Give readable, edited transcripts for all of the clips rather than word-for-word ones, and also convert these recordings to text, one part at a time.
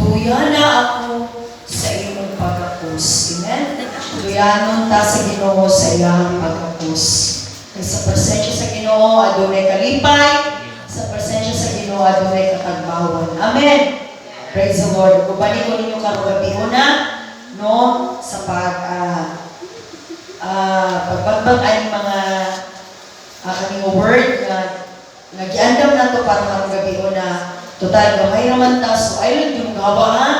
Tuya na ako sa iyong pagkapos. Amen? Tuyanon ta sa Ginoo sa iyang pagkapos. Sa presensya sa Ginoo, adunay kalipay. Sa presensya sa Ginoo, adunay katagbawan. Amen? Praise the Lord. Kubalik ko ninyo karong gabi una, no? Sa pagbagbag ay mga kaming word na nagiandam na to para karong gabi una. Total, gamay naman ta. So, ayun yung gawa, ha?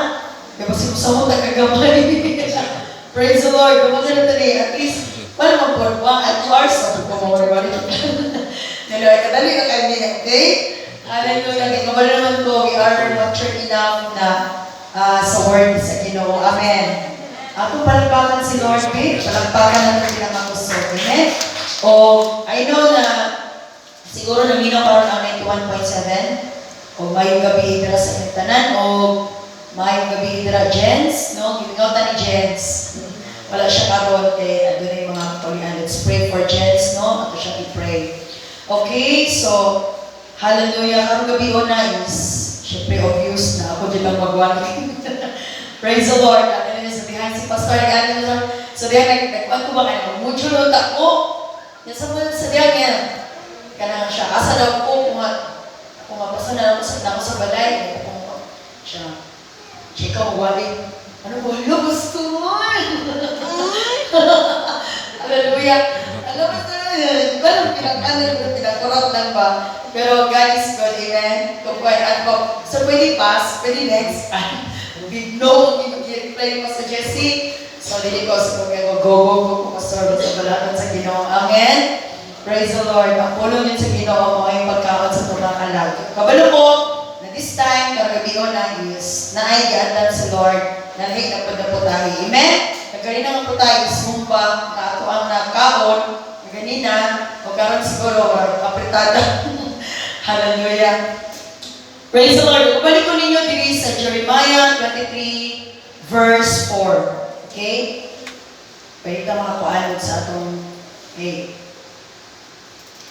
Kaya kasi sa mo tagagamay. Praise the Lord. Gumawa na tali. At least, wala mag 1 at 2 hours. Sabi ko, mawari-wari. Nalaway ka, dali na kami. Okay? Hallelujah. Kaya naman ko, we are mature enough na sa word sa Ginoo. Amen. Ako palagpakan si Lord B. Palagpakan natin pinakakuso. Amen? O, I know na siguro naminaw karoon ang 91.7. O mayong gabi dira sa inyong tanan. O mayong gabi dira Jens. No? Gimingautan ni Jens. Wala siya karoon kay doon yung mga kaulian. Let's pray for Jens. No? Ato siya i-pray. Okay, so hallelujah. Karong gabi una is syempre obvious na ako din lang magwagi. Praise the Lord. Sabihan si Pastor. So diyan nagkuhan ko ba kayo? Mucho lang ako. Yan sa diyan yan. Kanang siya. Asa daw ko kung mapasa na ako sa balay. Kung siya. Chika, wali. Ano ba? Ano gusto mo? Hallelujah. Alam mo sa walang pinagkurot lang ba? Pero God is good, amen? Kung ako, so pwede pass, pwede next. No, i-play mo sa Jessie. So, dili ko sa go pastor sa balatan sa Ginoo. Amen? Praise the Lord. Ang pulong yun sa Ginoo mo ay pagkaon sa mga kalag. Kabalo ko, na this time, karagabion na is, naay gaandan sa Lord, nalahig na pagdaputahi. Amen? Nagkarin naman po tayo, sumpa, na ato ang nakaon, ganina, o karon siguro, apretada. Hallelujah. Praise the Lord. Kubalik ko ninyo diri sa Jeremiah 23, verse 4. Okay? Pwede ka mga kuanod sa atong, okay.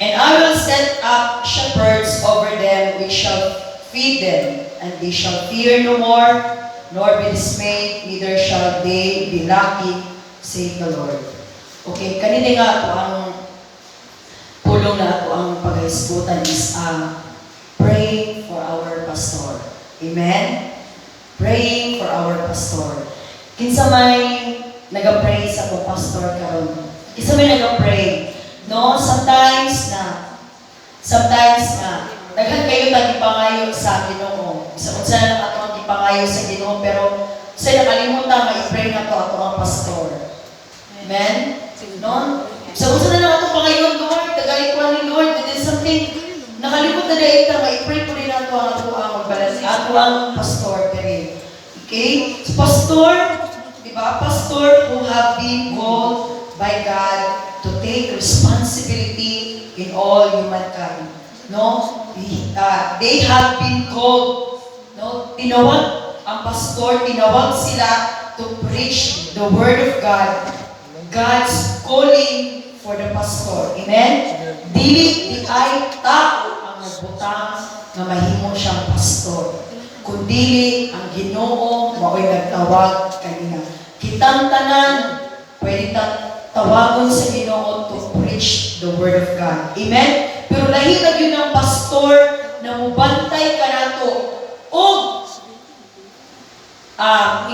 And I will set up shepherds over them which shall feed them, and they shall fear no more, nor be dismayed, neither shall they be lacking, save the Lord. Okay, kanina nga po ang pulong na ako ang pag-isputan is praying for our pastor. Amen? Praying for our pastor. Kinsa may nag-pray sa po pastor karon? Kinsa may nag-pray? No, sometimes daghan kayo tagipangayo sa Ginoo. Unsa na lang ato ang gipangayo sa Ginoo, pero sa nakalimutan ma-pray na to ato ang pastor. Amen? No? So unsa na lang ato pangayon, Lord, tagalikuan ni Lord, it is something nakalimot na dahil ta ma-pray po rin ato ang magbalas, ato ang pastor kay. Okay? So pastor, di ba? Pastor who have been called by God to take responsibility in all humankind. No? They have been called. No? Tinawag ang pastor, tinawag sila to preach the Word of God. God's calling for the pastor. Amen? Dili di ay tao ang nagbutang na mahimo siyang pastor. Kundi ang Ginoo mao'y nagtawag kanina. Kitang tanan, pwede tawagon sa Ginoo to preach the Word of God. Amen? Pero lahirag yun ng pastor na mubantay ka nato. O,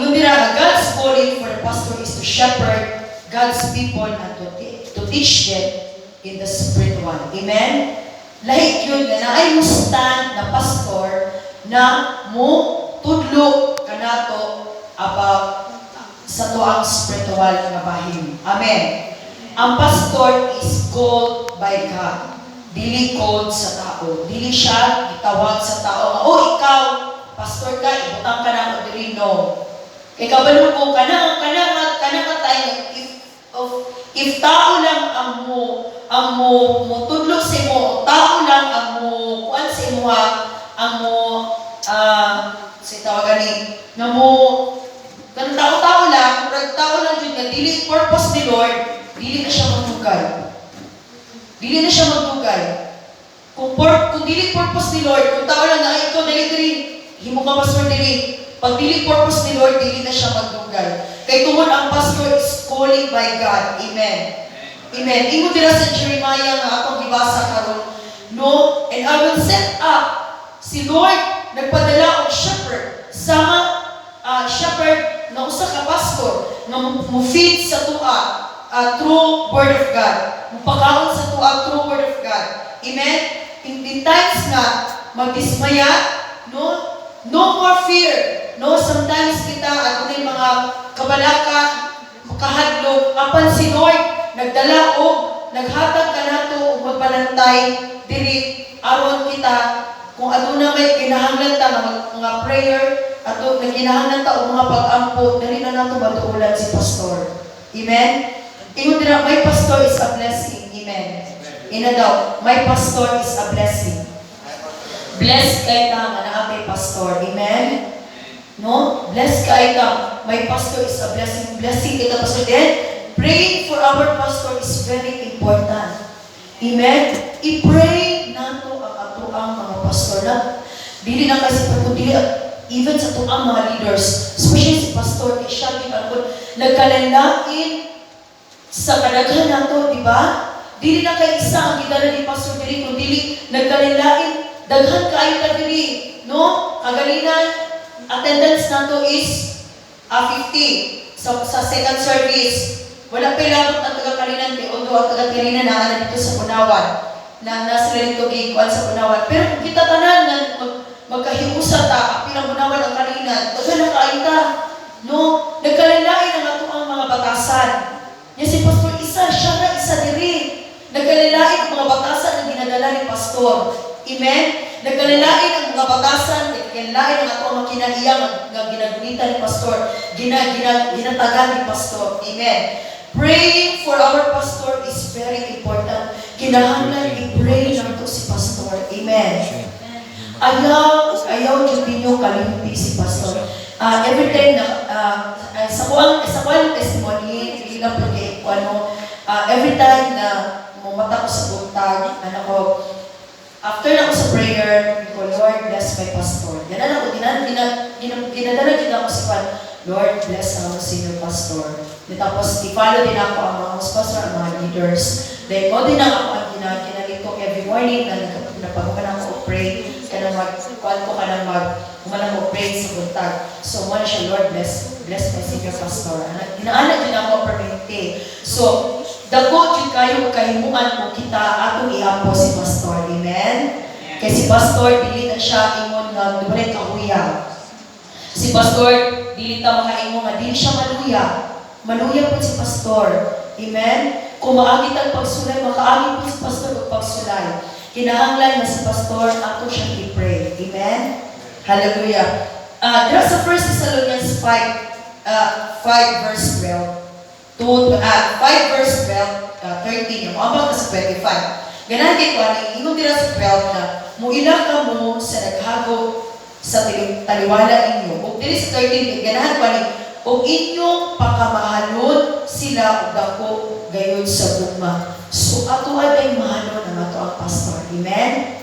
yung dira, God's calling for the pastor is to shepherd God's people and to teach them in the spiritual. Amen? Lahig yun na naay mo stand na pastor na mo tudlo ka nato about sa tuang spiritual na bahim. Amen. Ang pastor is called by God. Dili called sa tao. Dili siya itawag sa tao. O ikaw, pastor ka, ibutang ka na o dili, no. Kaya kabalo ko, kanang tayo, if tao lang ang mo tudlo sa mo, tao lang ang mo kuan sa imo, ang mo tawagan ni na mo kanang tao lang jud nga dili purpose ni Lord, dili na siya magtugay. Dili na siya magtugay. Kung dili purpose ni Lord, kung tao lang na ikaw dili himo ka pastor dili, pag dili purpose ni Lord, dili na siya magdugay. Kay tungod ang pastor is calling by God. Amen. Amen. Ingon dira sa Jeremiah nga akong gibasa karon, no, and I will set up, si Lord nagpadala og shepherd, sama shepherd na usa ka pastor nga mo-feed sa tuwa through word of God. Mupakaon sa tuwa through word of God. Amen. In times nga magdismaya, no more fear. No, sometimes kita adunay mga kabalaka, makahadlok, apan si Lord nagdala og naghatag kanato og magbalantay diri aron kita kung aduna may kinahanglan ta mga prayer ato kinahanglan ta og mga pag-ampo dali na nato matuulan si pastor. Amen. Ingon dira, my pastor is a blessing. Amen. Ina daw, my pastor is a blessing. Blessed kay ta nga naa kay pastor. Amen. No? Blessed kay ta. My pastor is a blessing. Blessing kita pastor. Then, praying for our pastor is very important. Amen? I-pray nato ang ato ang mga pastor na dili na kasi dili even sa ato ang mga leaders, especially si pastor, kay siya nagkalanlain sa kadaghan nato, di ba? Dili na kay isa ang gidala ni pastor dili, kung dili nagkalanlain, daghan kaayo ta dili, no? Kagalinan, attendance nato is 50 sa second service. Wala pa labot ang taga-Kalinan kay although ang taga-Kalinan na dito sa Punawan na nasa dito gikuan sa Punawan. Pero kung kita tanan na magkahiusa ta pilang Punawan ang Kalinan, kasi nakaita, no? Nagkalilain ang ato ang mga batasan. Yan si pastor siya na isa diri. Nagkalilain ang mga batasan na ginadala ni pastor. Amen? Nagkalilain ang mga batasan, nagkalilain ang ato ang kinahiyang nga ginagunita ni pastor, ginatagan ni pastor. Amen. Praying for our pastor is very important. Kinahanglan i-pray nato si pastor. Amen. Ayaw jud ninyo kalimti si pastor. Every time na sa kuang testimony, ilang pagkay every time na mumata ko sa buntag, after na ko sa prayer, ko, Lord, bless my pastor. Yan ako, ginadala din ako sa pan, Lord, bless ang senior pastor. Tapos, i-follow din ako ang mga pastor, ang mga leaders. Then, mo din ako ang ginagalit ko every morning na napag-umalang ko pray, kaya mag-kuhan ko ka na mag-umalang ko pray sa buntag. So, mo na siya, Lord, bless my senior pastor. Inaanak din ako permanente. So, dako jud kayo kahimuan kung kita atong iapo si pastor. Amen. Kay si pastor dili na siya ingon nga dubay kahuya. Si pastor dili ta makaingon nga dili siya maluya. Maluya po si pastor. Amen. Kung maagi tag pagsulay, makaagi po si pastor og pagsulay. Kinahanglan na si pastor ato siya i-pray. Amen. Hallelujah. Dira sa 1 Thessalonians 5 verse 12. 5 verse 12, 13, yung abang sa 25. Ganan kay Kwani, ingon dira sa 12 na, muila ka mo sa naghago sa taliwala inyo. O diri sa 13, ganahan Kwani, o inyong pakamahalon sila o dako gayon sa gugma. So ato aday mahalon ang ato ang pastor. Amen?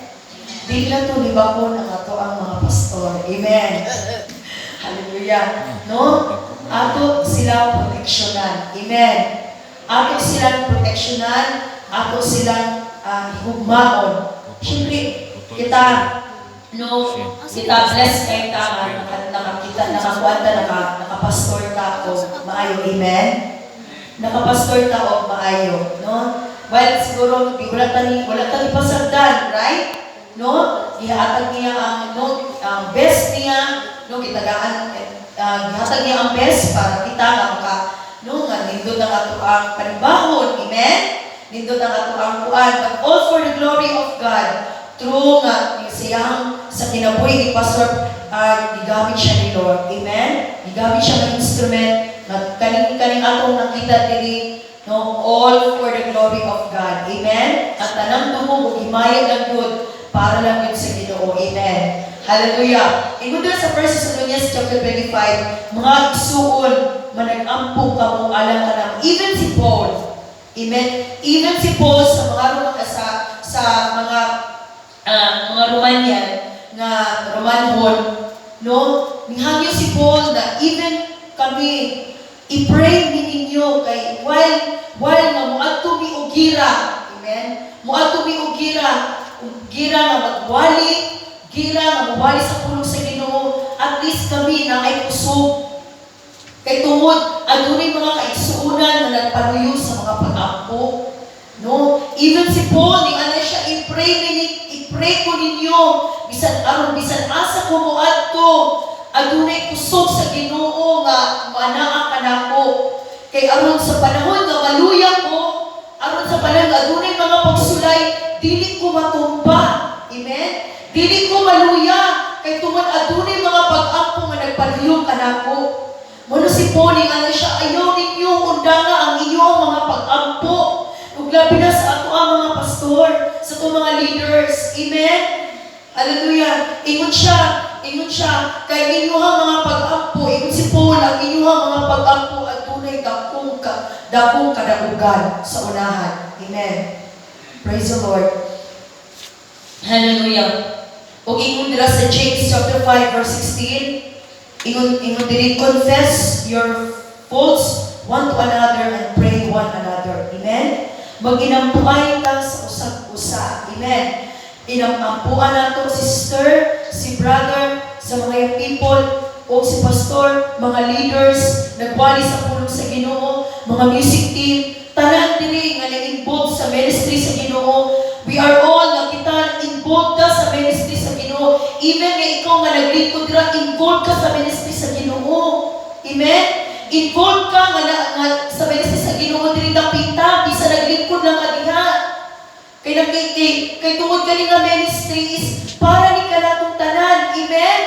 Di lang to libakon ang ato ang mga pastor. Amen? Hallelujah. No? Ato silang proteksyonan. Amen. Ato silang proteksyonan, ato silang higugmaon. Siyempre, kita bless kayo ta, nakapastor ta o maayo. Amen. Nakapastor ta o maayo. No? Well, siguro, wala tani pasagdan, right? No? Ihatag niya ang best niya, no? Gitagaan, gihatag niya ang best para kita nga nindot ang ato ang panibahon. Amen? Nindot ang ato ang kuan. But all for the glory of God. True nga, siyang sa kinabuhi ni Pastor, gigamit siya ni Lord. Amen? Gigamit siya ng instrument. Kaning atong nakita diri, no? All for the glory of God. Amen? At tanang dumo, himaya lang yun, para lang yun sa Ginoo. Amen? Hallelujah. Ingon doon sa 1 Thessalonians chapter 25, mga igsuon, manag-ampong kamo alang kanang. Even si Paul. Amen. Even si Paul sa mga mga Romanian na Romanhon, no? Nihangyo si Paul na even kami i-pray ninyo kay while nga muadto mi og gira. Amen. Muadto mi og gira nga magwali, gira nga mawali sa pulong sa Ginoo. At least kami na ay kusog. Kay tungod adunay mga kaigsuonan na nagpanuyo sa mga pag-ampo. No? Even si Paul ni ana siya i-pray ko ninyo bisan aron bisan asa ko moadto adunay kusog sa Ginoo nga manaa kanako. Kay aron sa panahon nga maluya ko, aron sa panahon nga adunay mga pagsulay, dili ko matumba. Amen? Dili ko maluya kay tungod adunay mga pag-ampo nga nagpanuyo kanako. Mano si Paul nga siya ayaw ninyo undanga ang inyong mga pag-ampo. Ug labi na sa ato ang mga pastor, sa ato mga leaders. Amen? Hallelujah. Ingon siya, kay inyong mga pag-ampo, ingon si Paul, ang inyong mga pag-ampo at tunay dakong kadagugan sa unahan. Amen. Praise the Lord. Hallelujah. O ingon dira sa James chapter 5 verse 16, ingon diri, confess your faults one to another and pray one another. Amen. Maginampuay ta sa usag-usa. Amen. Inampuan nato si sister, si brother, sa mga people, o si pastor, mga leaders, nagwali sa pulong sa Ginoo, mga music team, tanan diri nga na-involved sa ministry sa Ginoo. We are all nga kita involved ka sa ministry sa Ginoo. Even nga ikaw nga naglingkod dira, involved ka sa ministry sa Ginoo. Amen? Involved ka nga sa ministry sa Ginoo diri dapita, bisa naglingkod lang ka diha. Kay tungod kani nga ministry is para ni kanatong tanan. Amen?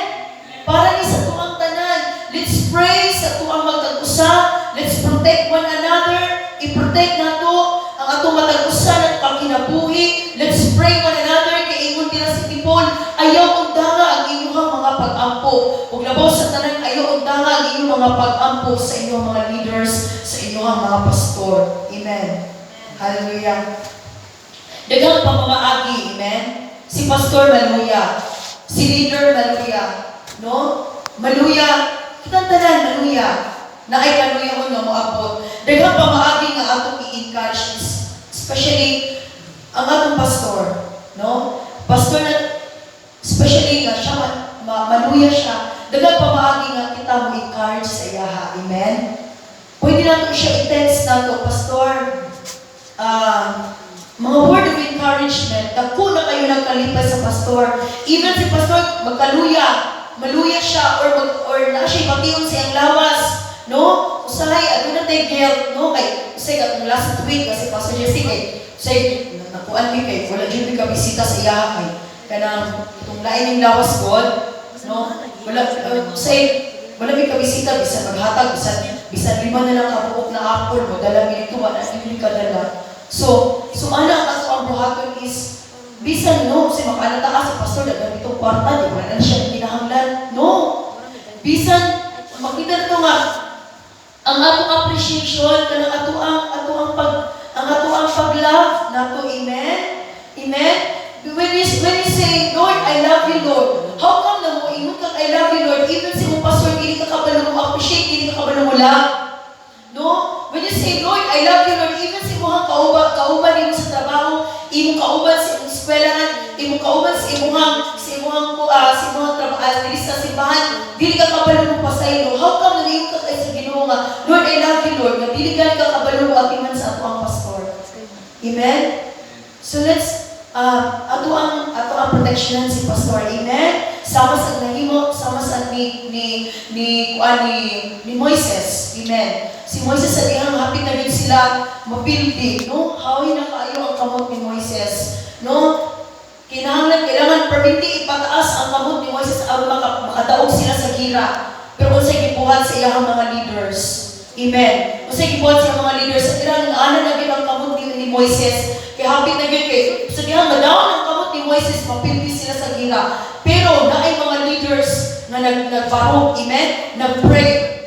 Para ni sa tuang tanan. Let's pray sa tuang magtag-usa. Let's protect one another. I-protect nato ang atong matag-usa at pagkinabuhi. Let's pray one another. Kay ingon dira si Tipol, ayaw undanga ang inyong mga pag-ampo. Ug labaw sa tanan, ayaw undanga ang inyong mga pag-ampo sa inyong mga leaders, sa inyong mga pastor. Amen. Hallelujah. Daghang pamamaagi, amen? Si pastor, maluya. Si leader, maluya. No? Maluya. Kitang tanan, maluya. Na ay kaluya ko nga moabot. Daghang pamamaagi nga atong i-encourage, especially ang atong pastor. No? Pastor na, especially nga siya, maluya siya. Daghang pamamaagi nga kita mo encourage sa iyaha. Amen? Pwede nato siya i-text nato, pastor, mga word of encouragement, dako na kayo nagkalipay sa pastor. Even si pastor, maluya siya, or na siya ipatiyon sa iyang lawas. No? Usahay, ano na tayo guilt, no? Kay, usay, katong last week, kasi Pastor Jesse, usay, nakuan mi kay, wala dyan ka bisita sa iya, kay, kanang, itong lain yung lawas God, no? Wala, usay, wala mi ka bisita, bisan maghatag, bisan lima na lang kabuok na apple mo, dala mi nito, wala yung kadala. So ana ang buhaton is bisan no si makalata sa pastor dagan itong kwarta di ba na siya kinahanglan no bisan makita nato nga ang atong appreciation kanang ato ang pag-love nato. Amen. When you say Lord I love you Lord, how come na mo ingon ka I love you Lord even si mo pastor dili ka kabalo mo appreciate, dili ka kabalo mo love no. When you say, Lord, I love you, Lord, even sa imong kauban nimo sa trabaho, imong kauban sa imong eskwelahan, imong kauban sa imong trabaho, dili sa simbahan, dili ka kabalo mo pasaylo. How come nagayong ka kay sa Ginoo nga, Lord, I love you, Lord, nga dili ka kabalo mo atiman sa ato ang pastor. Amen? So let's, ato ang protection si pastor. Amen? Sama sa nahimo, sama sa ni Moises. Amen. Si Moises sa dihang hapit na rin sila mapildi, no? Hawin na kayo ang kamot ni Moises, no? Kailangan perminti ipataas ang kamot ni Moises aron makadaog sila sa gira. Pero kung sa'y gibuhat sa iyang mga leaders. Amen. Kung sa'y gibuhat sa mga leaders, sa tirang ana na gid ang kamot ni Moises, kay hapit na gid kay sa dihang madawon ang kamot ni Moises, mapildi sila sa gira. Pero naay mga leaders nga nagbarog, amen, nagpray.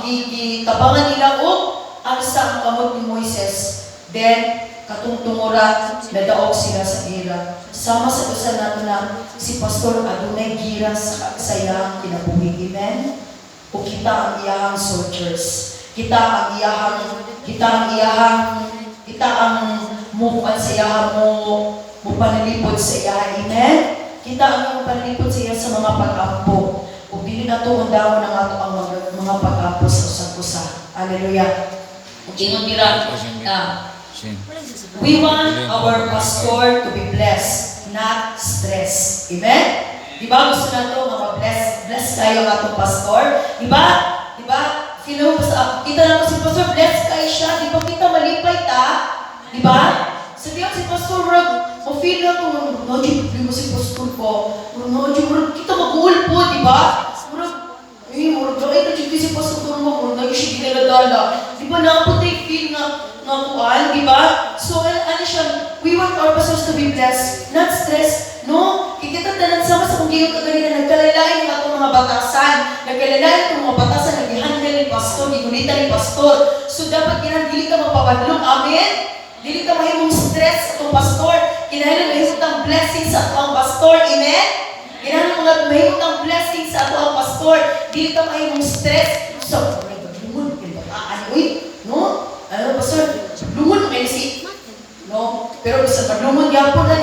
Gitabangan nila o ansa ang kamot ni Moises. Then, katungtunguran, nadaog sila sa gira. sama sa usa nato na si Pastor adunay gira sa kagsayang kinabuhi. Amen? O kita ang iyahang soldiers. Kita ang mukuan sa iyahang mo panalipod sa iya. Amen? Kita ang iyong panalipod sa iya sa mga pag-ampo. O dili na ito undaw ng ato ang mga pag-ampo sa usag-usa. Hallelujah. Ingon nila, we want our pastor to be blessed, not stress. Amen? Diba gusto na ito, bless kayo ang atong pastor? Diba? Kita na si pastor, bless kayo siya. Diba kita malipay ta? Diba? Sabihan si pastor, ma-feel na ito, no, si pastor po. No, kita mag-uul po, diba? Ay, na-chip si pastor mo, nag-isip dinadala. Diba na-apot ay feel na kuhaan, diba? So, ano siya, we want our pastors to be blessed, not stress, no? Kikita tanan sama sa kung giyong kaganina, nagkalalain ng atong mga batasan, nag-handle ni pastor, gigunita ni pastor. So, dapat dili ka mapapadlong, amen? Dili ka mahimong stress sa atong pastor, kinahanglan mahimong tang blessing sa atong pastor, amen? Kinahanglan mahimong tang blessing sa atong pastor, dili ka mahimong stress. So, lungon, no? Ano, pastor, lungon kayo si, no? Pero sa paglungon, yapon ka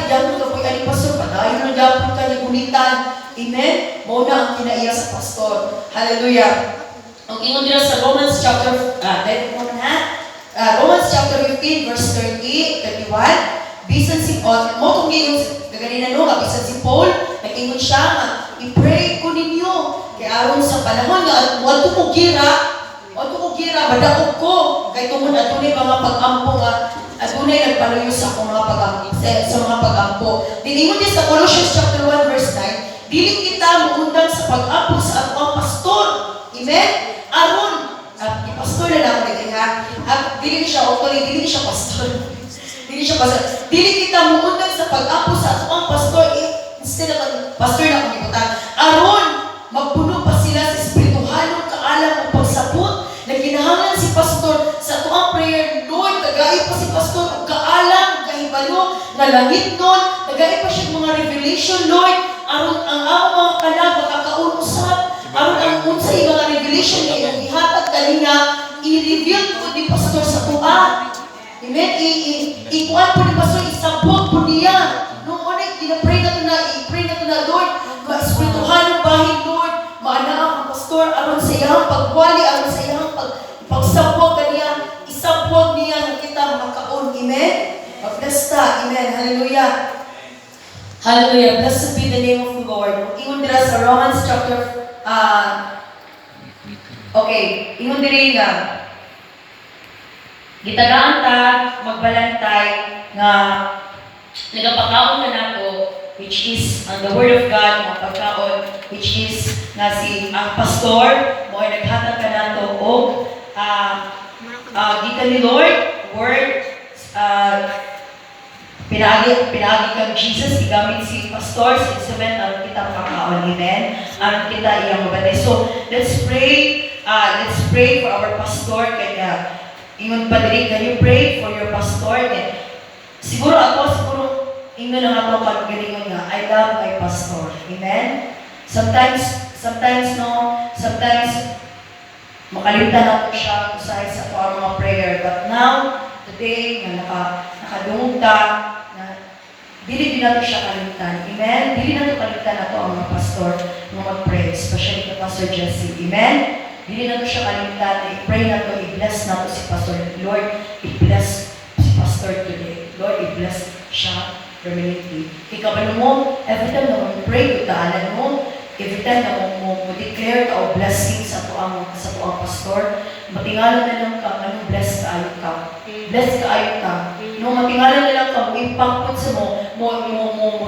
po yung pastor, padayon na yapon ka ni gunitan. Amen? Muna ang kinaiya sa pastor. Hallelujah. Ang ingon nila sa Romans chapter 15, verse 30, 31, bisan si Paul, mo kung ingon, gaganina no, bisan si Paul, nag-ingon siya, i-pray ko ninyo, kaya aron sa panahon nga, wato ko gira, madaog ko, kay tungod atunay mga pag-ampo nga, atunay nagpaluyo sa akong mga pag-ampo. Diningon din sa Colossians chapter 1, verse 9, dili kita mungundang sa pag-ampo sa atong pastor. Amen? Aron, pastor na lang ako ha. At dili siya pastor. Dili kita mungundang sa pag-ampo sa atong pastor. Instead of pastor na akong ikutan. Aron, magpuno pa sila sa espirituhalong kaalam o pagsabot na kinahanglan si pastor sa tuang prayer. Lord, nagay pa si pastor o kaalam, kahibalo, na langit nun, nagay pa siya mga revelation, Lord, aron ang among mga kanag, makakaunusap, aron ang unsay mga revelation na yung ihatag kanina, i-reveal po ni pastor sa tuwa. Amen? Ikuan po ni pastor, isabot po niya. Noong unay, i-pray na to na, Lord, ma-espirituhalong bahin, Lord, maana ang pastor, aron sa iyang pagwali, aron sa iyang pagsabot kaniya, isabot niya na kita makaon. Amen? Mag-bless ta. Amen. Hallelujah. Hallelujah. Blessed be the name of the Lord. Ingon dira sa Romans chapter, ingon dira nga, gitagaan ta, magbalantay, nga, nagapakaon ka nato, which is ang the Word of God, ang pagkaon, which is nga ang pastor, mo ay naghatag ka nato, o gikan ni Lord, Word, pinagi kang Jesus, igamit si pastor, si instrument, aron kita makakaon, amen? Aron kita iyang mabatay. So, let's pray for our pastor, kaya, ingon pa diri, can you pray for your pastor? Siguro ingon lang ako pag-galingon nga, I love my pastor. Amen? Sometimes, makalimutan nato siya usahay sa ato mga prayer. But now, today, nakadungog ta, na dili din nato siya kalimutan. Amen? Dili nato kalimutan nato ang mga pastor na mag-pray, especially kay Pastor Jesse. Amen? Dili nato siya kalimutan, i-pray nato, i-bless nato si Pastor. Lord, i-bless si Pastor today. Lord, i-bless siya permanently. Ikabalo mo, every time na mo pray, tutaanan mo, every time na mo declare ka o blessing sa tuang pastor, matingalan na lang ka, anong bless ka ayot ka. Bless ka ayot ka. No, matingalan na lang ka, mo impact po sa mo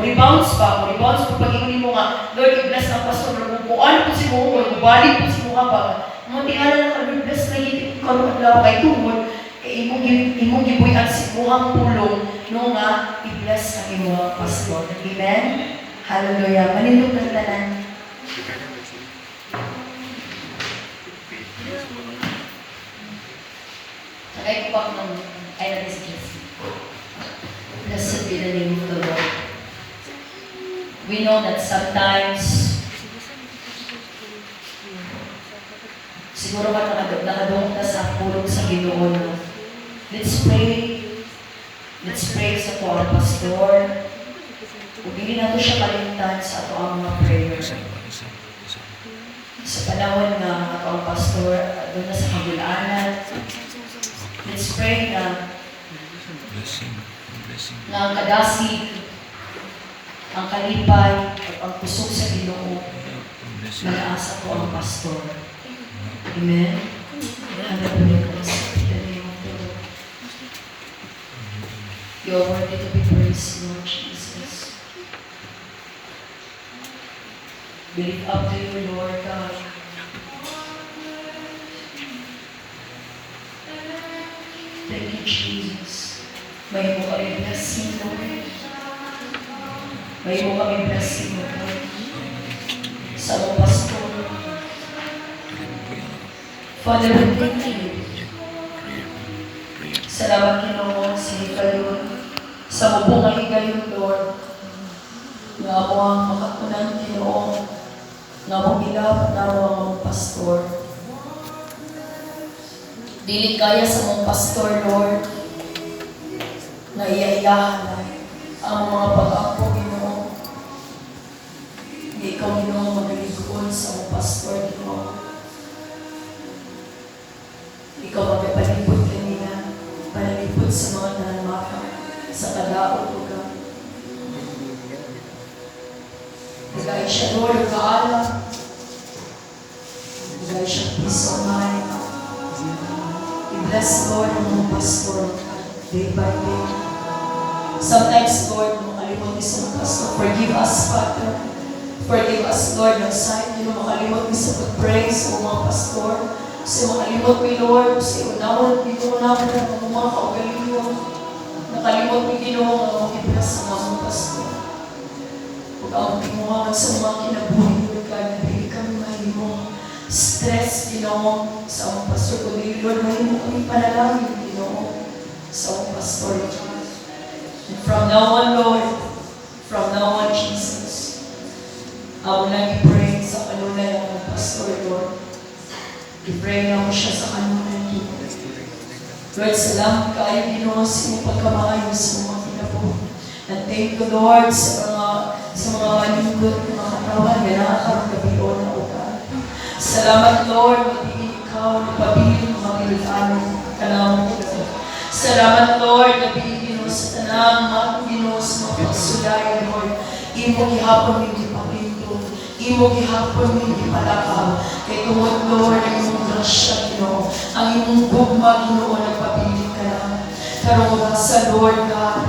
rebounds pa, pag-iunin mo nga, Lord, i-bless ang pastor, bukuan po si mo, o bali po si mo ka ba, matingalan na ka, Lord, bless na yun, karoon lang kay tungod, imong gibuyan si muhang pulong, no nga, i-bless ang imo pastor. Amen? Hallelujah. Manindog ng tanan. Sakay ko pa ng I love this kiss. Blessed be the name of the Lord. We know that sometimes, siguro ka nakadong ka sa pulong sa Ginoo na, let's pray. Let's pray sa to our pastor. Kung hindi na to siya kalimtan sa ato ang mga prayer. Sa panahon nga ato ang pastor, doon na sa kabulaanan, let's pray na ang kadasig, ang kalipay, at ang pusok sa Ginoo, nalaasa ko ang pastor. Amen? You are worthy to be praised, Lord Jesus. We lift up to you, Lord God. Thank you, Jesus. May mo kami blessing, Lord. May mo kami blessing, Lord. Sa mga pastor. Father, we thank you. Salamat Ginoo sa higayon. Sa mubong nga higayon, Lord. Nga mo ang makakunan, Ginoo. Nga mo bilap na mo ang pastor. Dili kaya sa mong pastor, Lord, na iya-iyahan na ang mga pag-ako, Ginoo. Hindi ikaw, Ginoo, magaligod sa mong pastor, Ginoo. Ikaw magpalipod kanina, palipod sa mga nanamaka, sa kadaot o ka. Nagay siya, Lord, kaalam. Nagay siya, peace of mind. I-bless, Lord, ang mga pastor, day by day. Sometimes, Lord, makalimot ni sa mga pastor, forgive us, Father. Forgive us, Lord, ng sign, makalimot ni sa pag-praise o mga pastor. Kasi makalimot mi, Lord, kasi unawon, inuunawon ng mga kaugalinyo. Nakalimot mi, Ginoo, ang mga iblas sa mga pastor. Huwag ang timuhaan sa mga kinabuhi, Lord God, na hindi kami mahimo. Stress, Ginoo, sa mga pastor. Kundi, Lord, mahimo kami panalangin, Ginoo, sa mga pastor. And from now on, Lord, from now on, Jesus, I will not be praying sa kanunay ng mga pastor, Lord. I-pray na mo siya sa kanunay, Lord. Lord, salamat kayo, Ginoo, sa iyong pagkamaayos sa mga kinabuhi. And thank you, Lord, sa mga maninggot ng mga katawan, na nakakaroon na ugal. Salamat, Lord, magiging ikaw, nagpabiling mga bilano, kanamo ko. Salamat, Lord, nabigin mo sa tanang, mga Ginoo, sa mga pagsulay, Lord. Imo gihapon hindi papinto, imo gihapon hindi palakaw. Kay tungod, Lord, ang imong grasya, Ginoo, ang imong gugma, Ginoo, nagpabiling ka lang. Karon sa Lord God,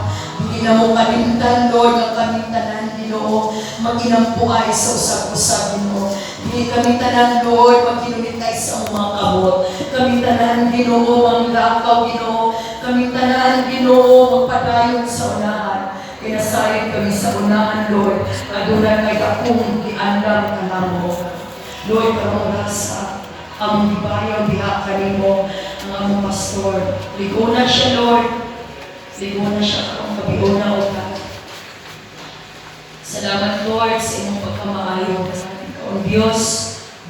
hindi na mo kalimtan, Lord, ang kaming tanan, Ginoo, maginampuay sa usag-usag, Ginoo. Hindi kami tanan, Lord, magkinumitay sa mga kabot. Kami tanan, Ginoo, ang lakaw, Ginoo. Kami tanan, Ginoo, magpadayon sa unahan. Kinasayang kami sa unahan, Lord. Adunay kay akong giandam ka namo. Lord, karong rasa, ang ibayaw diha kanimo ang among pastor. Ligo na siya, Lord. Ligo na siya karong kabiuna o ka. Salamat, Lord, sa imong pagkamaayo. Ikaw, Diyos,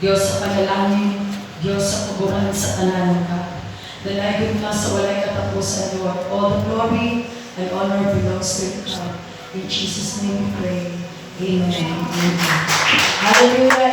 Diyos sa panalangin, Diyos sa kuburan sa tanan ka. Dalaygod ka sa walay katapusan, Lord. All the glory and honor belongs to God. In Jesus' name we pray. Amen. Hallelujah.